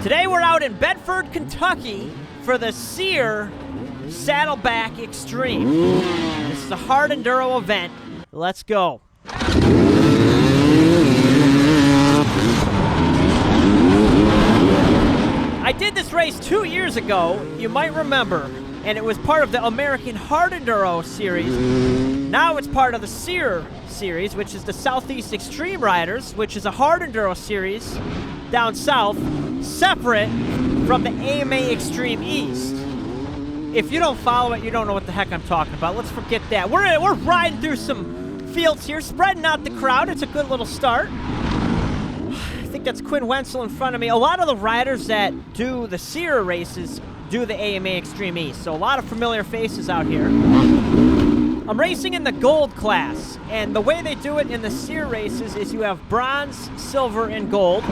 Today we're out in Bedford, Kentucky for the SEER Saddleback Xtreme. This is a hard enduro event. Let's go. I did this race 2 years ago, you might remember, and it was part of the American Hard Enduro series. Now it's part of the SEER series, which is the Southeast Extreme Riders, which is a hard enduro series down south, separate from the AMA Extreme East. If you don't follow it, you don't know what the heck I'm talking about. Let's forget that. We're riding through some fields here, spreading out the crowd. It's a good little start. I think that's Quinn Wenzel in front of me. A lot of the riders that do the SEER races do the AMA Extreme East, so a lot of familiar faces out here. I'm racing in the gold class, and the way they do it in the SEER races is you have bronze, silver, and gold.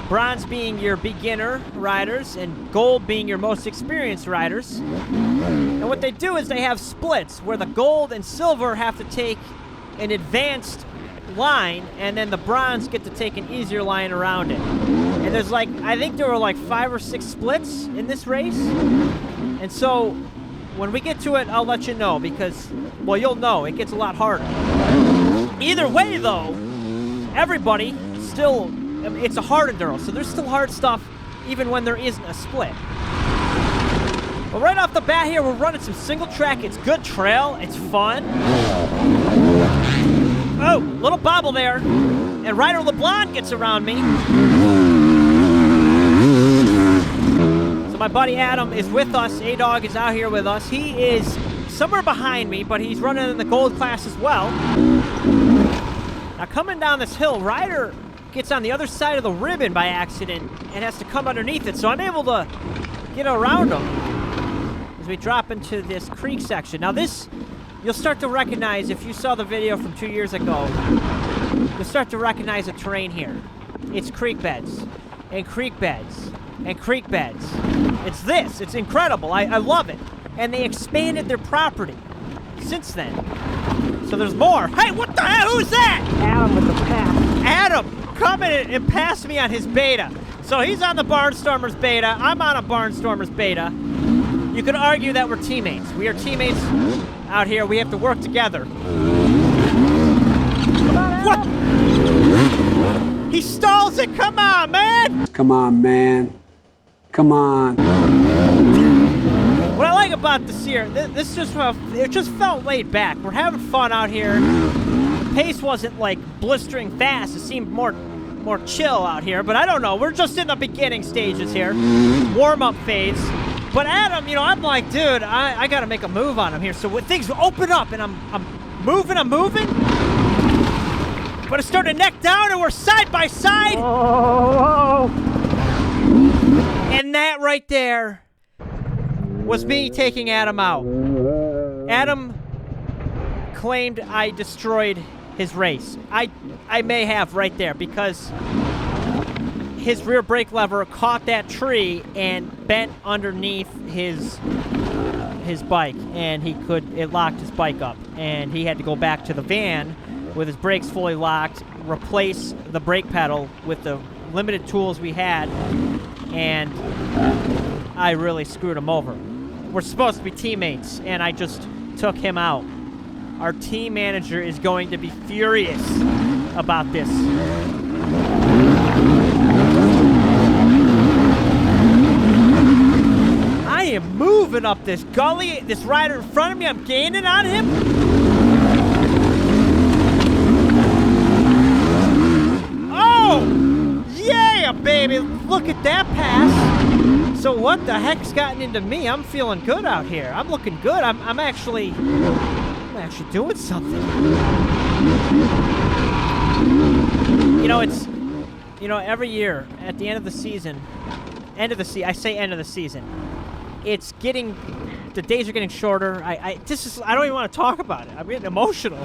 Bronze being your beginner riders, and gold being your most experienced riders. And what they do is they have splits, where the gold and silver have to take an advanced line, and then the bronze get to take an easier line around it. And there's like, I think there were like 5 or 6 splits in this race. And so, when we get to it, I'll let you know, because, well, you'll know, it gets a lot harder. Either way, though, everybody still, I mean, it's a hard enduro, so there's still hard stuff even when there isn't a split. But right off the bat here, we're running some single track. It's good trail. It's fun. Oh, little bobble there. And Ryder LeBlanc gets around me. So my buddy Adam is with us. A-Dog is out here with us. He is somewhere behind me, but he's running in the gold class as well. Now coming down this hill, Ryder gets on the other side of the ribbon by accident and has to come underneath it, so I'm able to get around him as we drop into this creek section. Now this, you'll start to recognize, if you saw the video from 2 years ago, you'll start to recognize the terrain here. It's creek beds, and creek beds, and creek beds. It's this, it's incredible, I love it. And they expanded their property since then. So there's more. Hey, what the hell, who's that? Adam with the pack. Adam, coming in and pass me on his beta. So he's on the Barnstormers beta, I'm on a Barnstormers beta. You could argue that we're teammates. We are teammates out here, we have to work together. What? He stalls it, come on, man! Come on, man. Come on. What I like about this year, this just it just felt laid back. We're having fun out here. The pace wasn't like blistering fast. It seemed more chill out here, but I don't know. We're just in the beginning stages here. Warm-up phase. But Adam, you know, I'm like, dude, I gotta make a move on him here. So when things open up and I'm moving. But it's starting to neck down and we're side by side. Oh. And that right there was me taking Adam out. Adam claimed I destroyed his race. I may have right there, because his rear brake lever caught that tree and bent underneath his bike, and it locked his bike up, and he had to go back to the van with his brakes fully locked, replace the brake pedal with the limited tools we had, and I really screwed him over. We're supposed to be teammates, and I just took him out. Our team manager is going to be furious about this. I am moving up this gully. This rider in front of me, I'm gaining on him. Oh, yeah, baby. Look at that pass. So what the heck's gotten into me? I'm feeling good out here. I'm looking good. I'm actually doing something. You know, every year at the end of the season, I say end of the season. It's getting, the days are getting shorter. I don't even want to talk about it. I'm getting emotional.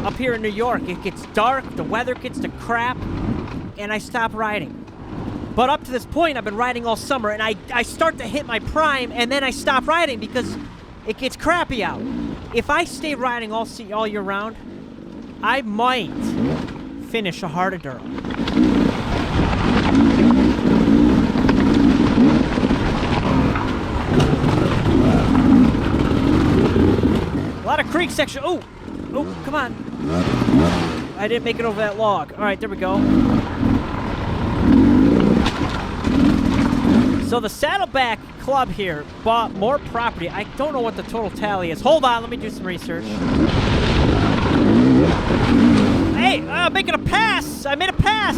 Up here in New York, it gets dark, the weather gets to crap, and I stop riding. But up to this point, I've been riding all summer, and I start to hit my prime, and then I stop riding because it gets crappy out. If I stay riding all year round, I might finish a hard enduro. creek section. Oh, come on. I didn't make it over that log. All right, there we go. So the Saddleback Club here bought more property. I don't know what the total tally is. Hold on, let me do some research. Hey, I'm making a pass. I made a pass.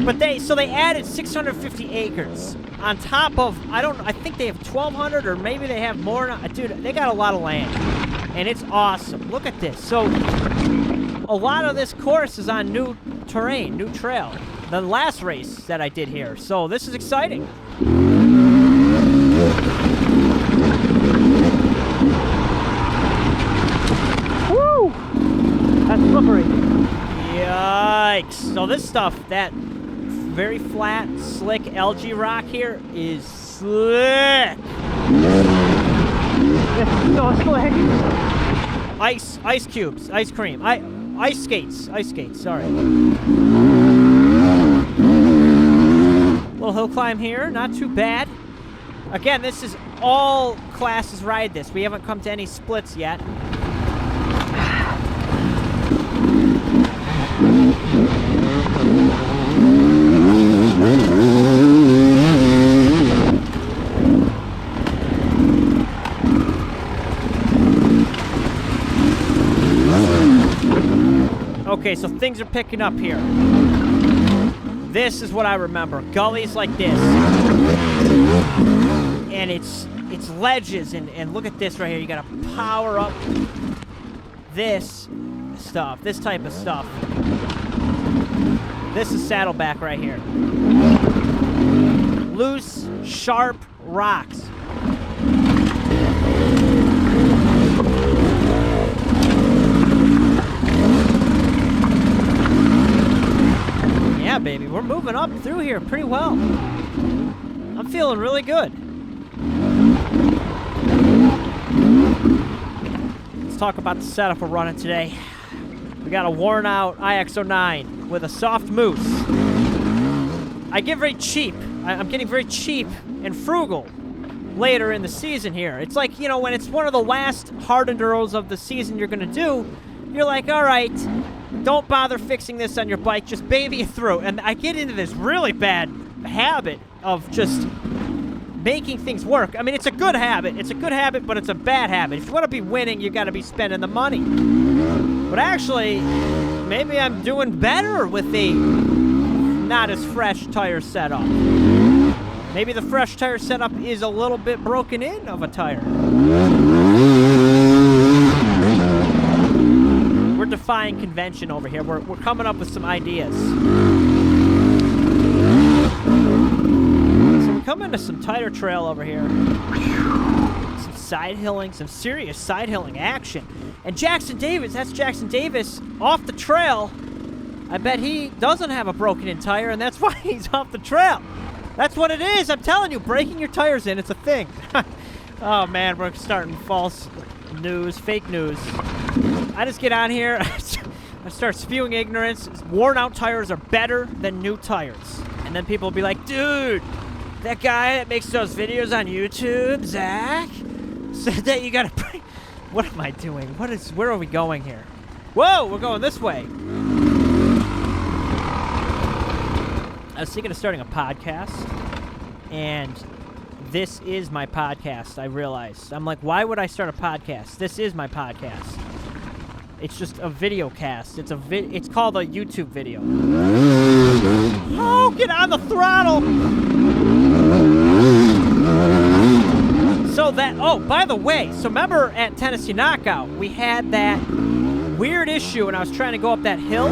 But they added 650 acres on top of, I think they have 1,200 or maybe they have more. Dude, they got a lot of land. And it's awesome. Look at this. So a lot of this course is on new terrain, new trail. The last race that I did here. So this is exciting. Woo! That's slippery. Yikes. So this stuff, that very flat, slick algae rock here is slick. It's so slick. Ice cubes, ice cream, ice skates, sorry. Little hill climb here, not too bad. Again, this is all classes ride this. We haven't come to any splits yet. Okay, so things are picking up here. This is what I remember. Gullies like this. And it's ledges, and look at this right here. You gotta power up this stuff, this type of stuff. This is Saddleback right here. Loose, sharp rocks. Yeah, baby, we're moving up through here pretty well. I'm feeling really good. Let's talk about the setup we're running today. We got a worn out IX09 with a soft moose. I get very cheap. I'm getting very cheap and frugal later in the season here. It's like, you know, when it's one of the last hard enduros of the season you're gonna do, you're like, all right, don't bother fixing this on your bike, just baby it through. And I get into this really bad habit of just making things work. I mean, it's a good habit. It's a good habit, but it's a bad habit. If you want to be winning, you got to be spending the money. But actually, maybe I'm doing better with the not as fresh tire setup. Maybe the fresh tire setup is a little bit broken in of a tire. We're defying convention over here. We're coming up with some ideas. So we come into some tighter trail over here. Some side hilling, some serious side hilling action. And Jackson Davis, that's Jackson Davis off the trail. I bet he doesn't have a broken in tire, and that's why he's off the trail. That's what it is. I'm telling you, breaking your tires in, it's a thing. Oh man, we're starting false news, fake news. I just get on here, I start spewing ignorance. Worn out tires are better than new tires. And then people will be like, dude, that guy that makes those videos on YouTube, Zach, said that you gotta break. What am I doing? Where are we going here? Whoa, we're going this way. I was thinking of starting a podcast, and this is my podcast, I realized. I'm like, why would I start a podcast? This is my podcast. It's just a video cast. It's called a YouTube video. Oh, get on the throttle! So oh, by the way, so remember at Tennessee Knockout, we had that weird issue when I was trying to go up that hill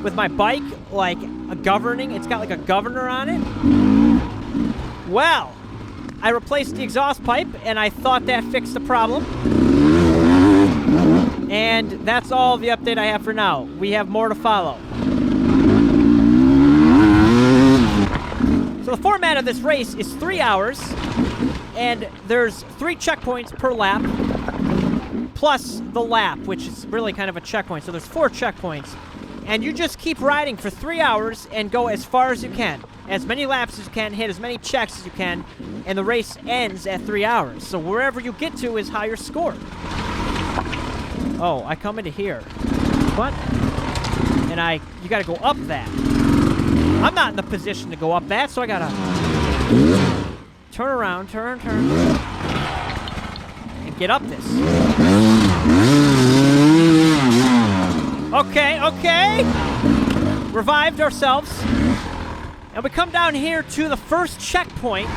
with my bike, like a governing. It's got like a governor on it. Well, I replaced the exhaust pipe, and I thought that fixed the problem. And that's all the update I have for now. We have more to follow. So the format of this race is 3 hours, and there's 3 checkpoints per lap, plus the lap, which is really kind of a checkpoint. So there's 4 checkpoints. And you just keep riding for 3 hours and go as far as you can. As many laps as you can, hit as many checks as you can, and the race ends at 3 hours. So wherever you get to is how you're scored. Oh, I come into here. What? And you gotta go up that. I'm not in the position to go up that, so I gotta turn around, turn. And get up this. Okay. Revived ourselves. And we come down here to the first checkpoint,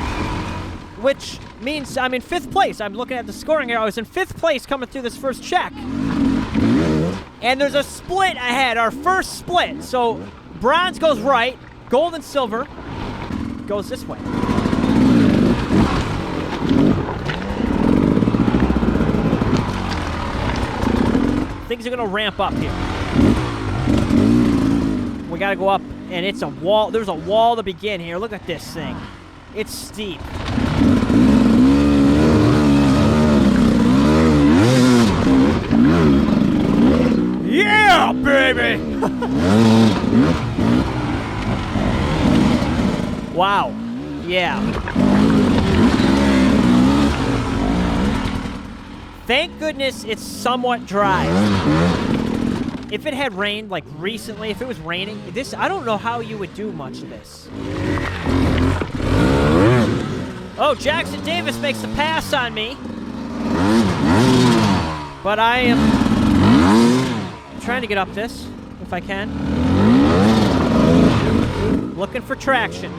which means I'm in 5th place. I'm looking at the scoring here. I was in 5th place coming through this first check. And there's a split ahead, our first split. So bronze goes right, gold and silver goes this way. Things are gonna ramp up here. We gotta go up, and it's a wall. There's a wall to begin here. Look at this thing. It's steep. Yeah, baby! Wow. Yeah. Thank goodness it's somewhat dry. If it had rained, like recently, if it was raining, I don't know how you would do much of this. Oh, Jackson Davis makes the pass on me. But I am trying to get up this, if I can. Looking for traction.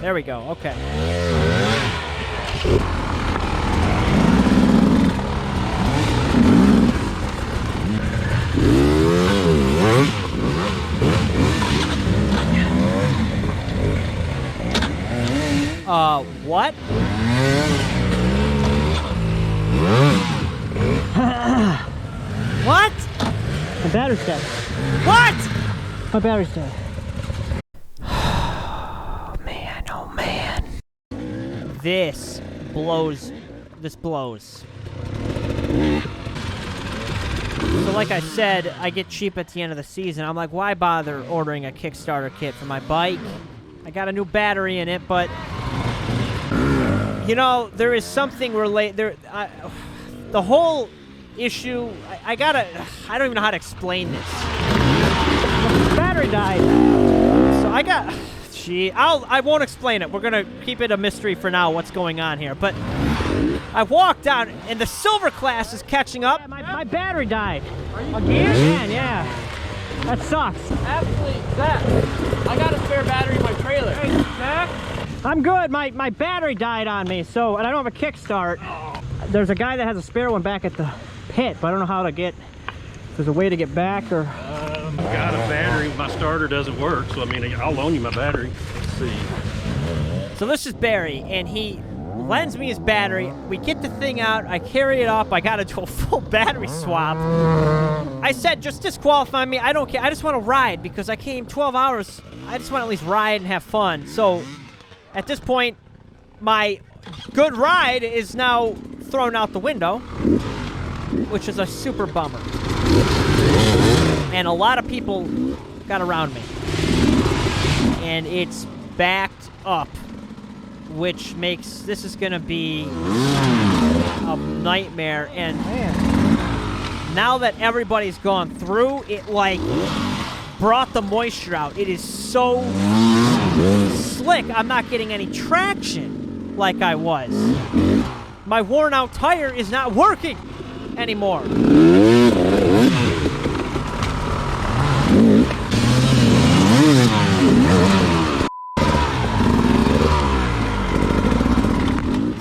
There we go, okay. What? What? My battery's dead. What? My battery's dead. Oh man. This blows. So like I said, I get cheap at the end of the season. I'm like, why bother ordering a Kickstarter kit for my bike? I got a new battery in it, but you know, there is something related. The whole issue, I don't even know how to explain this. The battery died. So I won't explain it. We're gonna keep it a mystery for now, what's going on here. But I walked down, and the silver class is catching up. Yeah, my battery died. Again? Yeah. That sucks. Absolutely, Zach. I got a spare battery in my trailer. Hey, Zach. I'm good. My battery died on me, so, and I don't have a kickstart. There's a guy that has a spare one back at the pit, but I don't know how to get, if there's a way to get back or... Got a battery, my starter doesn't work, so I mean, I'll loan you my battery. Let's see. So this is Barry, and he lends me his battery. We get the thing out, I carry it up, I gotta do a full battery swap. I said, just disqualify me, I don't care, I just want to ride, because I came 12 hours, I just want to at least ride and have fun. So, at this point, my good ride is now thrown out the window, which is a super bummer. And a lot of people got around me. And it's backed up, which makes this is gonna be a nightmare. And now that everybody's gone through, it like brought the moisture out. It is so slick, I'm not getting any traction like I was. My worn out tire is not working anymore.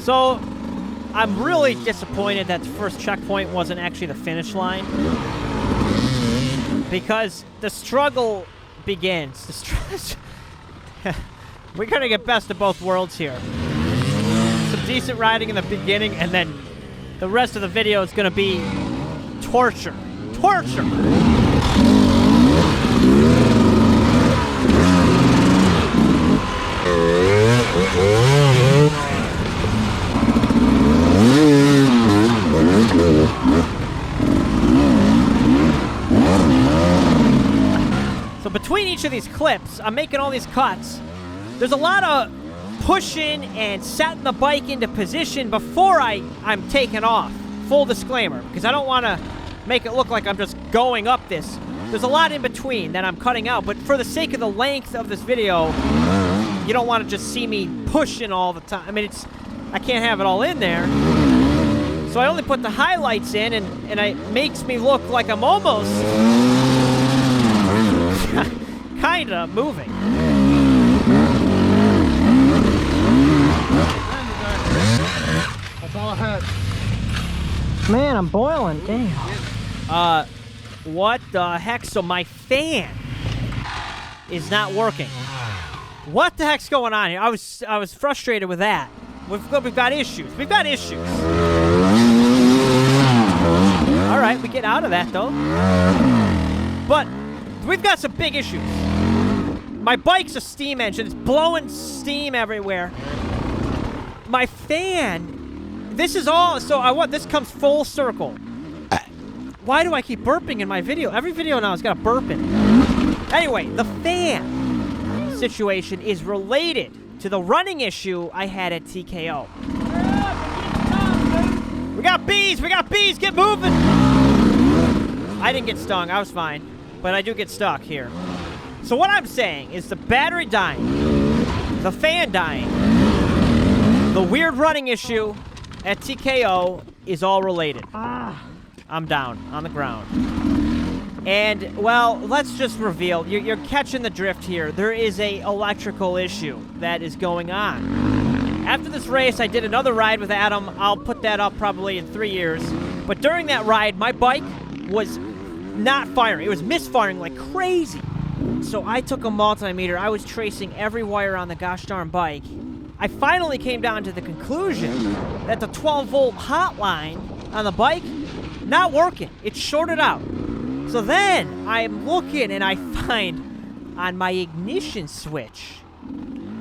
So, I'm really disappointed that the first checkpoint wasn't actually the finish line. Because the struggle begins. We're gonna get best of both worlds here. Some decent riding in the beginning, and then the rest of the video is gonna be torture. Torture! So between each of these clips, I'm making all these cuts. There's a lot of pushing and setting the bike into position before I'm taking off. Full disclaimer, because I don't want to make it look like I'm just going up this. There's a lot in between that I'm cutting out, but for the sake of the length of this video, you don't want to just see me pushing all the time. I mean, I can't have it all in there. So I only put the highlights in, and it makes me look like I'm almost kind of moving. That's all I had. Man, I'm boiling. Damn. What the heck? So my fan is not working. What the heck's going on here? I was frustrated with that. We've got issues. We've got issues. All right, we get out of that though. But we've got some big issues. My bike's a steam engine. It's blowing steam everywhere. My fan. This is all. So this comes full circle. Why do I keep burping in my video? Every video now has got a burp in it. Anyway, the fan situation is related to the running issue I had at TKO. We got bees! We got bees! Get moving! I didn't get stung. I was fine. But I do get stuck here. So what I'm saying is the battery dying, the fan dying, the weird running issue at TKO is all related. I'm down on the ground. And, well, let's just reveal. You're catching the drift here. There is a electrical issue that is going on. After this race, I did another ride with Adam. I'll put that up probably in 3 years. But during that ride, my bike was not firing. It was misfiring like crazy. So I took a multimeter. I was tracing every wire on the gosh darn bike. I finally came down to the conclusion that the 12-volt hotline on the bike, not working. It's shorted out. So then I'm looking and I find on my ignition switch,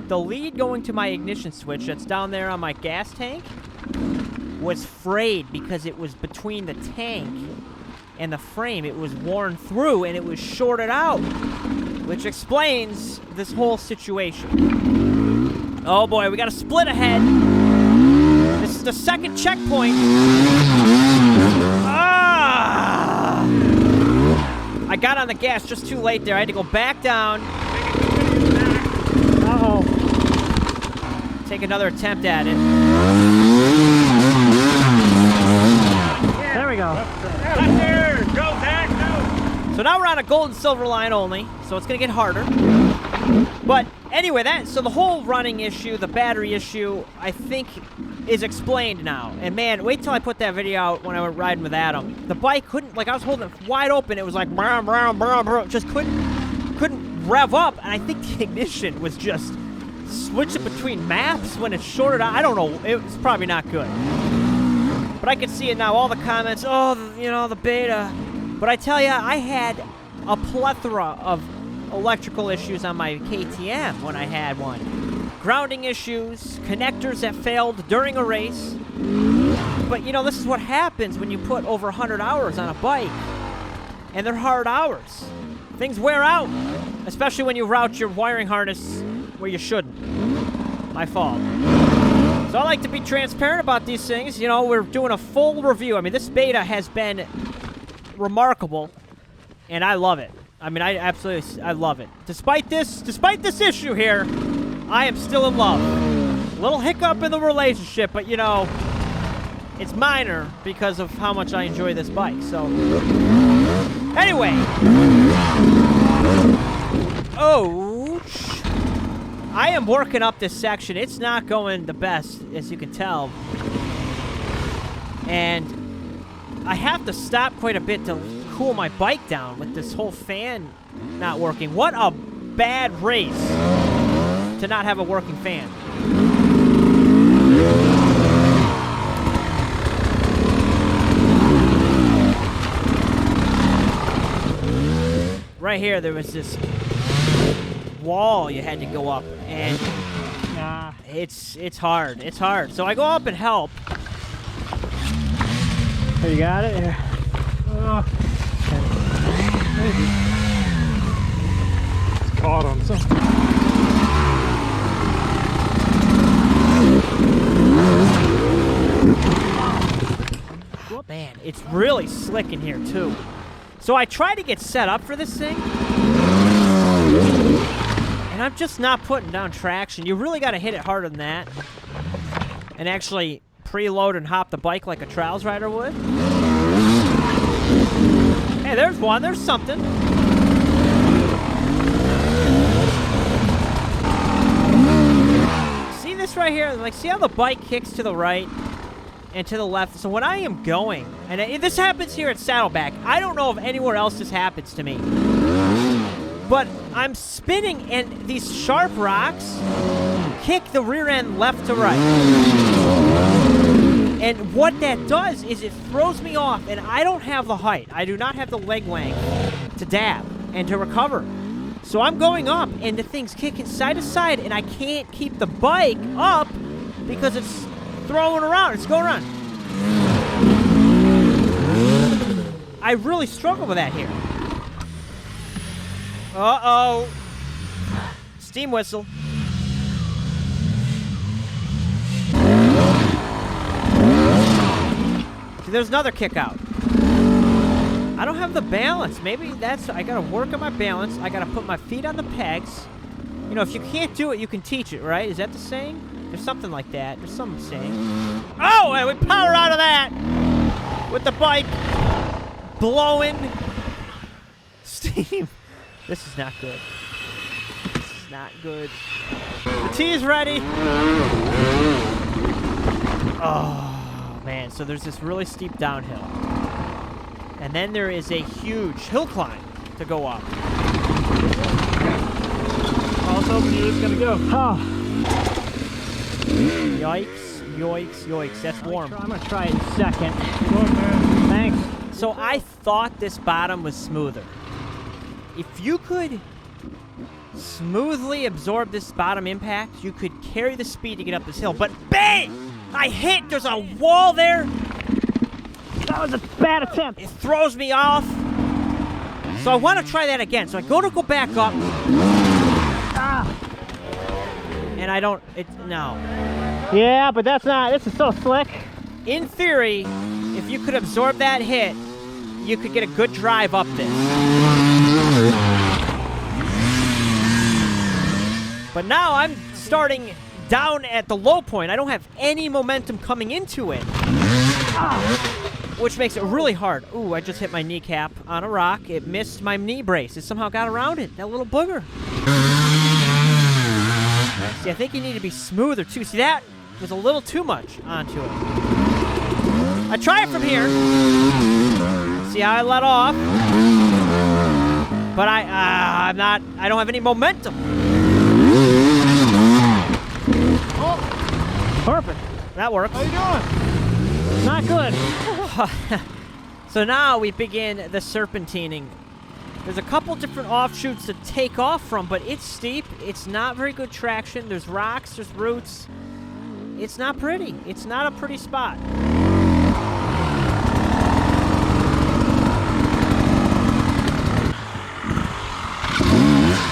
the lead going to my ignition switch that's down there on my gas tank was frayed because it was between the tank and the frame. It was worn through and it was shorted out, which explains this whole situation. Oh boy, we got a split ahead. This is the second checkpoint. I got on the gas just too late there. I had to go back down. Uh-oh. Take another attempt at it. There we go. Left there! Go, Zach, go! So now we're on a gold and silver line only, so it's going to get harder. But anyway, so the whole running issue, the battery issue, I think is explained now. And man, wait till I put that video out when I went riding with Adam. The bike couldn't, like I was holding it wide open, it was like, brown, brown, brown, brown, just couldn't rev up. And I think the ignition was just switching between maps when it shorted out. I don't know, it was probably not good. But I can see it now, all the comments, oh, you know, the beta. But I tell you, I had a plethora of electrical issues on my KTM when I had one. Grounding issues, connectors that failed during a race. But, you know, this is what happens when you put over 100 hours on a bike. And they're hard hours. Things wear out, especially when you route your wiring harness where you shouldn't. My fault. So I like to be transparent about these things. You know, we're doing a full review. I mean, this beta has been remarkable, and I love it. I mean, I love it. Despite this issue here, I am still in love. Little hiccup in the relationship, but you know, it's minor because of how much I enjoy this bike. So, anyway. Ouch. I am working up this section. It's not going the best, as you can tell. And I have to stop quite a bit to cool my bike down with this whole fan not working. What a bad race to not have a working fan. Right here, there was this wall you had to go up, and it's hard. It's hard. So I go up and help. Here, you got it? Here. It's caught on something. it's really slick in here too. So I try to get set up for this thing, and I'm just not putting down traction. You really got to hit it harder than that, and actually preload and hop the bike like a trials rider would. Hey, there's one. There's something. See this right here? Like, see how the bike kicks to the right and to the left? So when I am going, and this happens here at Saddleback, I don't know if anywhere else this happens to me, but I'm spinning and these sharp rocks kick the rear end left to right. And what that does is it throws me off, and I don't have the height. I do not have the leg length to dab and to recover. So I'm going up, and the thing's kicking side to side, and I can't keep the bike up because it's throwing around. It's going around. I really struggle with that here. Uh-oh. Steam whistle. See, there's another kick out. I don't have the balance. Maybe that's... I gotta work on my balance. I gotta put my feet on the pegs. You know, if you can't do it, you can teach it, right? Is that the saying? There's something like that. There's some saying. Oh, and we power out of that with the bike blowing steam. This is not good. This is not good. The tea is ready. Oh, man. So there's this really steep downhill. And then there is a huge hill climb to go up. I was hoping you were just gonna go. Oh. Yikes, yikes, yikes. That's warm. I'm gonna try it in a second. Good luck, man. Thanks. So I thought this bottom was smoother. If you could smoothly absorb this bottom impact, you could carry the speed to get up this hill. But bang! I hit! There's a wall there! That was a bad attempt. It throws me off. So I want to try that again. So I go back up. Ah. And I don't... No. Yeah, but that's not... This is so slick. In theory, if you could absorb that hit, you could get a good drive up this. But now I'm starting down at the low point. I don't have any momentum coming into it. Which makes it really hard. Ooh, I just hit my kneecap on a rock. It missed my knee brace. It somehow got around it. That little booger. See, I think you need to be smoother, too. See, that was a little too much onto it. I try it from here. See how I let off? But I don't have any momentum. Oh, perfect. That works. How you doing? Not good. So now we begin the serpentining. There's a couple different offshoots to take off from, but it's steep. It's not very good traction. There's rocks, there's roots. It's not pretty. It's not a pretty spot.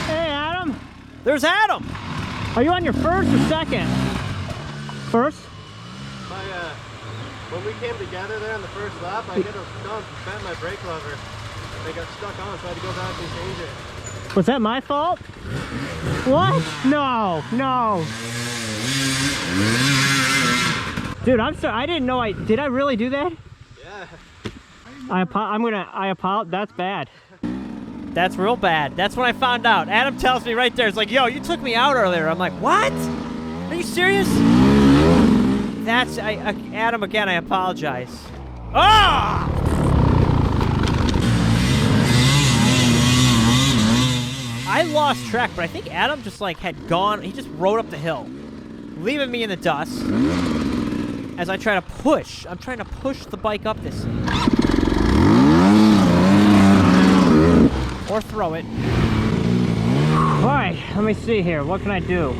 Hey, Adam. There's Adam. Are you on your first or second? First? When we came together there on the first lap, I hit a stump and bent my brake lever. They got stuck on, so I had to go back and change it. Was that my fault? What? No, no. Dude, I'm sorry. I didn't know did I really do that? Yeah. I apologize. That's bad. That's real bad. That's when I found out. Adam tells me right there, it's like, yo, you took me out earlier. I'm like, what? Are you serious? That's, Adam, again, I apologize. Ah! I lost track, but I think Adam just, like, had gone, he just rode up the hill, leaving me in the dust as I try to push. I'm trying to push the bike up this thing. Or throw it. All right, let me see here. What can I do?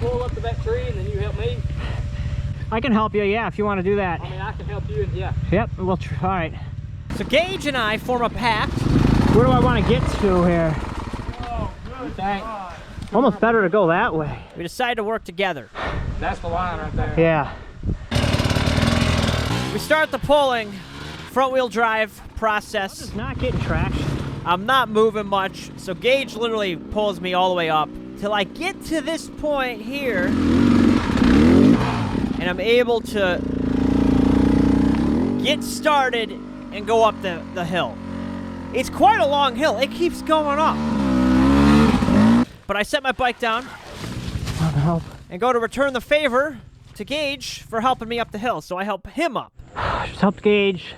Pull up to that tree and then you help me. I can help you, yeah, if you want to do that. I mean, I can help you, yeah. Yep, we'll try. All right. So Gage and I form a pact. Where do I want to get to here? Oh, good God. Almost better to go that way. We decide to work together. That's the line right there. Yeah. We start the pulling front wheel drive process. Just not getting traction. I'm not moving much, so Gage literally pulls me all the way up till I get to this point here, and I'm able to get started and go up the hill. It's quite a long hill. It keeps going up. But I set my bike down and go to return the favor to Gage for helping me up the hill, so I help him up. Just helped Gage.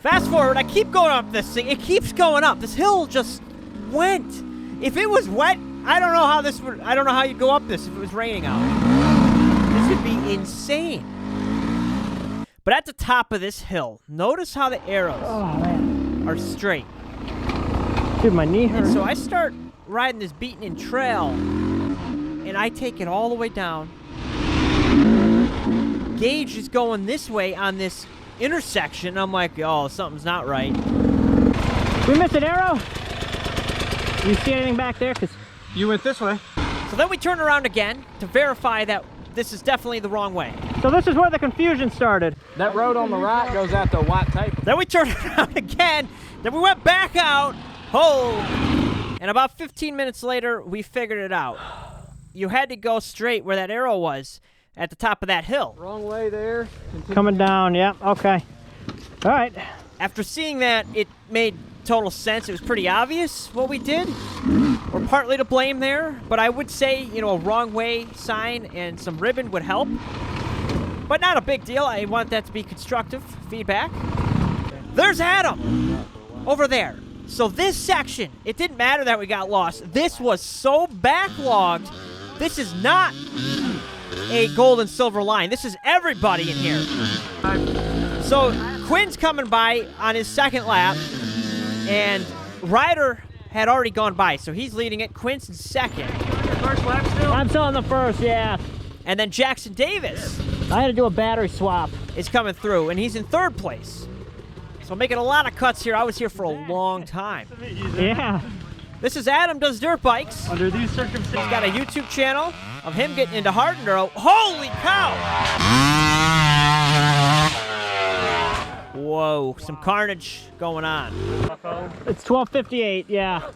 Fast forward, I keep going up this thing. It keeps going up. This hill just went. If it was wet, I don't know how this would. I don't know how you'd go up this if it was raining out. This would be insane. But at the top of this hill, notice how the arrows are straight. Dude, my knee And hurts. so I start riding this beaten-in trail, and I take it all the way down. Gage is going this way on this intersection. I'm like, oh, something's not right. We missed an arrow. You see anything back there? Cause You went this way. So then we turn around again to verify that this is definitely the wrong way. so this is where the confusion started. That road on the right goes out to white tape. Then we turned around again. Then we went back out. Oh! And about 15 minutes later, we figured it out. You had to go straight where that arrow was at the top of that hill. Wrong way there. Continue. Coming down. Yeah. Okay. All right. After seeing that, it made total sense. It was pretty obvious what we did. We're partly to blame there, but I would say, you know, a wrong way sign and some ribbon would help. But not a big deal. I want that to be constructive feedback. There's Adam over there. So this section, it didn't matter that we got lost. This was so backlogged. This is not a gold and silver line. This is everybody in here. So Quinn's coming by on his second lap, and Ryder had already gone by, so he's leading it. Quinn's in second. First lap still? I'm still in the first. Yeah. And then Jackson Davis I had to do a battery swap. is coming through, and he's in third place. So making a lot of cuts here. I was here for a long time. Yeah. This is Adam Does Dirt Bikes. Under these circumstances. He's got a YouTube channel of him getting into hard enduro. Holy cow! Whoa, some carnage going on. It's 12:58. Yeah.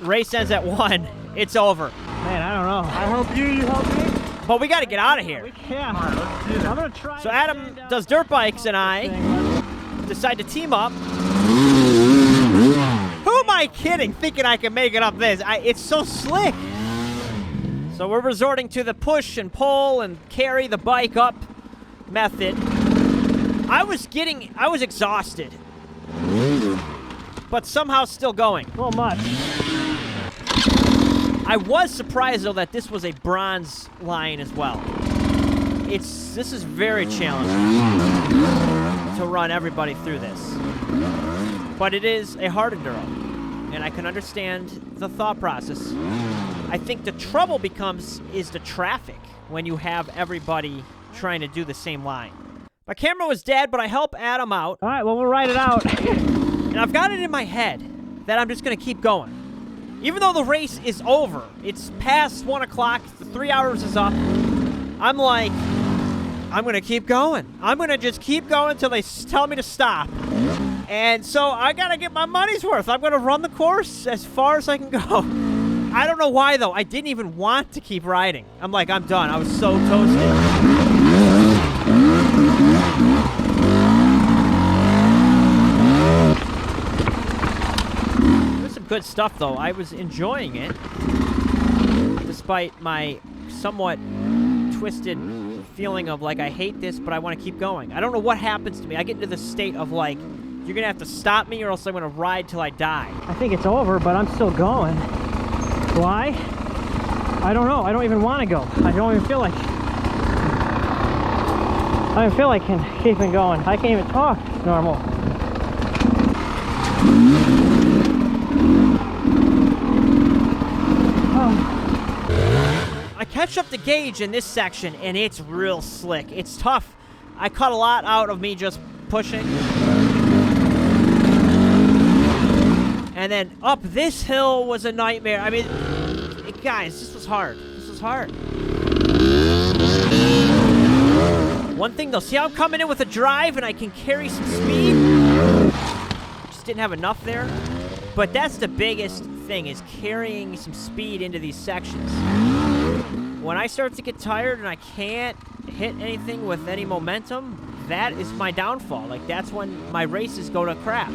Race ends at 1. It's over. Man, I don't know. I hope you help me. But we got to get out of here. Yeah. Let's do that. I'm gonna try. So to Adam stand down Does Dirt Bikes and I decide to team up. Who am I kidding thinking I can make it up this? It's so slick. So we're resorting to the push and pull and carry the bike up method. I was exhausted, but somehow still going. A little much. I was surprised though that this was a bronze line as well. This is very challenging to run everybody through this. But it is a hard enduro, and I can understand the thought process. I think the trouble is the traffic when you have everybody trying to do the same line. My camera was dead, but I help Adam out, All right. Well, we'll ride it out. and I've got it in my head that I'm just going to keep going. Even though the race is over, it's past 1 o'clock, the 3 hours is up, I'm like, I'm going to keep going. I'm going to just keep going until they tell me to stop. And so I got to get my money's worth. I'm going to run the course as far as I can go. I don't know why, though. I didn't even want to keep riding. I'm like, I'm done. I was so toasted. There's some good stuff, though. I was enjoying it, despite my somewhat twisted feeling of, like, I hate this, but I want to keep going. I don't know what happens to me. I get into this state of, like, you're going to have to stop me or else I'm going to ride till I die. I think it's over, but I'm still going. Why? I don't know. I don't even want to go. I don't even feel like. I don't feel like keeping going. I can't even talk normal. I catch up to Gage in this section, and it's real slick. It's tough. I cut a lot out of me just pushing. And then up this hill was a nightmare. I mean, guys, this was hard. This was hard. One thing though, see how I'm coming in with a drive and I can carry some speed? Just didn't have enough there. But that's the biggest thing, is carrying some speed into these sections. When I start to get tired and I can't hit anything with any momentum, that is my downfall. Like, that's when my races go to crap.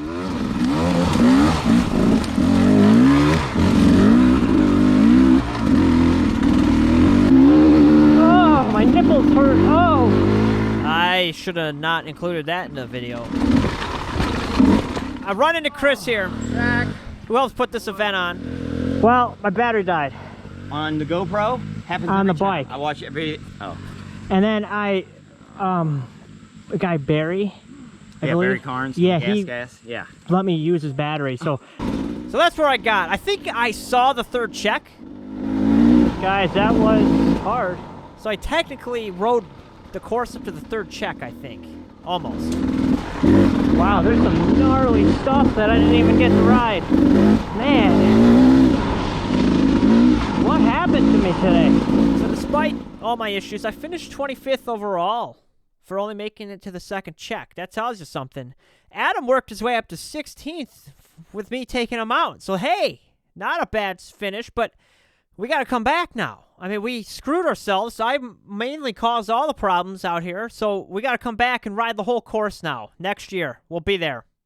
Oh, my nipples hurt. Oh! I should have not included that in the video. I run into Chris here. Zach. Who else put this event on? Well, my battery died. On the GoPro? Happens On every the time. bike. I watch every. Oh. And then the guy Barry, I Yeah, believe. Barry Carnes. Yeah, Gas. Yeah. let me use his battery. So, So that's where I got. I think I saw the third check. guys, that was hard. So I technically rode the course up to the third check, I think. Almost. Wow, there's some gnarly stuff that I didn't even get to ride. Man, what happened to me today? So despite all my issues, I finished 25th overall for only making it to the second check. That tells you something. Adam worked his way up to 16th with me taking him out. So hey, not a bad finish, but we got to come back now. I mean, we screwed ourselves. I mainly caused all the problems out here, so we got to come back and ride the whole course now. Next year, we'll be there.